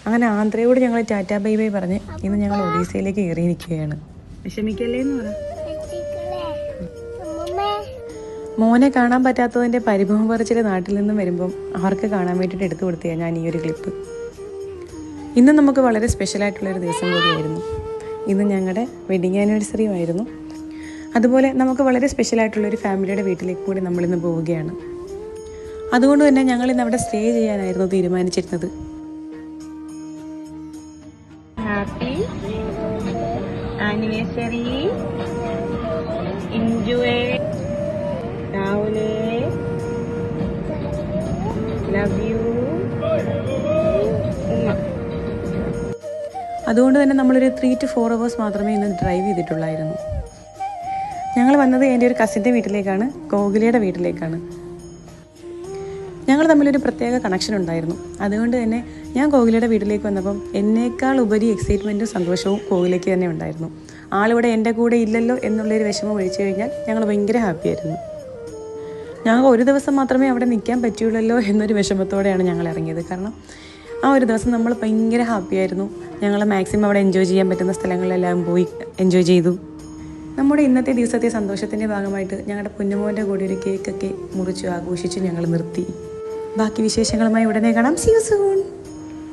അങ്ങനെ ആന്ധ്രയോട് ഞങ്ങൾ tata bye bye പറഞ്ഞ് ഇന്ന് ഞങ്ങൾ ഒഡീസയിലേക്ക് കയറി നിൽക്കുകയാണ്. വിഷമിക്കല്ലേ എന്ന് പറ. മോനെ കാണാൻ പറ്റാത്തതിൻ്റെ പരിഭവം പറിച്ചിൽ നാട്ടിൽ നിന്നും വരുമ്പം അവർക്ക് കാണാൻ വേണ്ടിയിട്ട് എടുത്തു കൊടുത്തതാണ് ഞാൻ ഈ ഒരു ക്ലിപ്പ്. ഇന്ന് നമുക്ക് വളരെ സ്പെഷ്യലായിട്ടുള്ളൊരു ദിവസം കൂടിയായിരുന്നു. ഇന്ന് ഞങ്ങളുടെ വെഡിങ് ആനിവേഴ്സറിയും ആയിരുന്നു. അതുപോലെ നമുക്ക് വളരെ സ്പെഷ്യലായിട്ടുള്ളൊരു ഫാമിലിയുടെ വീട്ടിലേക്ക് കൂടി നമ്മളിന്ന് പോവുകയാണ്. അതുകൊണ്ട് തന്നെ ഞങ്ങളിന്ന് അവിടെ സ്റ്റേ ചെയ്യാനായിരുന്നു തീരുമാനിച്ചിരുന്നത്. ഹാപ്പി ആനിവേഴ്സറി, എൻജോയ്, രാവിലെ ലവ് യു ഉമ്മ. അതുകൊണ്ട് തന്നെ നമ്മളൊരു 3 to 4 hours മാത്രമേ ഇന്ന് ഡ്രൈവ് ചെയ്തിട്ടുള്ളായിരുന്നു. ഞങ്ങൾ വന്നത് എൻ്റെ ഒരു കസിൻ്റെ വീട്ടിലേക്കാണ്, കോഹ്ലിയുടെ വീട്ടിലേക്കാണ്. ഞങ്ങൾ തമ്മിലൊരു പ്രത്യേക കണക്ഷൻ ഉണ്ടായിരുന്നു. അതുകൊണ്ട് തന്നെ ഞാൻ കോഹ്ലിയുടെ വീട്ടിലേക്ക് വന്നപ്പം എന്നേക്കാൾ ഉപരി എക്സൈറ്റ്മെൻറ്റും സന്തോഷവും കോഹ്ലിക്ക് തന്നെ ഉണ്ടായിരുന്നു. ആളിവിടെ എൻ്റെ കൂടെ ഇല്ലല്ലോ എന്നുള്ളൊരു വിഷമം ഒഴിച്ചു കഴിഞ്ഞാൽ ഞങ്ങൾ ഭയങ്കര ഹാപ്പിയായിരുന്നു. ഞങ്ങൾ ഒരു ദിവസം മാത്രമേ അവിടെ നിൽക്കാൻ പറ്റുള്ളല്ലോ എന്നൊരു വിഷമത്തോടെയാണ് ഞങ്ങൾ ഇറങ്ങിയത്. കാരണം ആ ഒരു ദിവസം നമ്മൾ ഭയങ്കര ഹാപ്പിയായിരുന്നു. ഞങ്ങൾ മാക്സിമം അവിടെ എൻജോയ് ചെയ്യാൻ പറ്റുന്ന സ്ഥലങ്ങളിലെല്ലാം പോയി എൻജോയ് ചെയ്തു. നമ്മുടെ ഇന്നത്തെ ദിവസത്തെ സന്തോഷത്തിൻ്റെ ഭാഗമായിട്ട് ഞങ്ങളുടെ പൊന്നുമോൻ്റെ കൂടെ ഒരു കേക്കൊക്കെ മുറിച്ചു ആഘോഷിച്ച് ഞങ്ങൾ നിർത്തി. ബാക്കി വിശേഷങ്ങളുമായി ഉടനെ കാണാം. See you soon.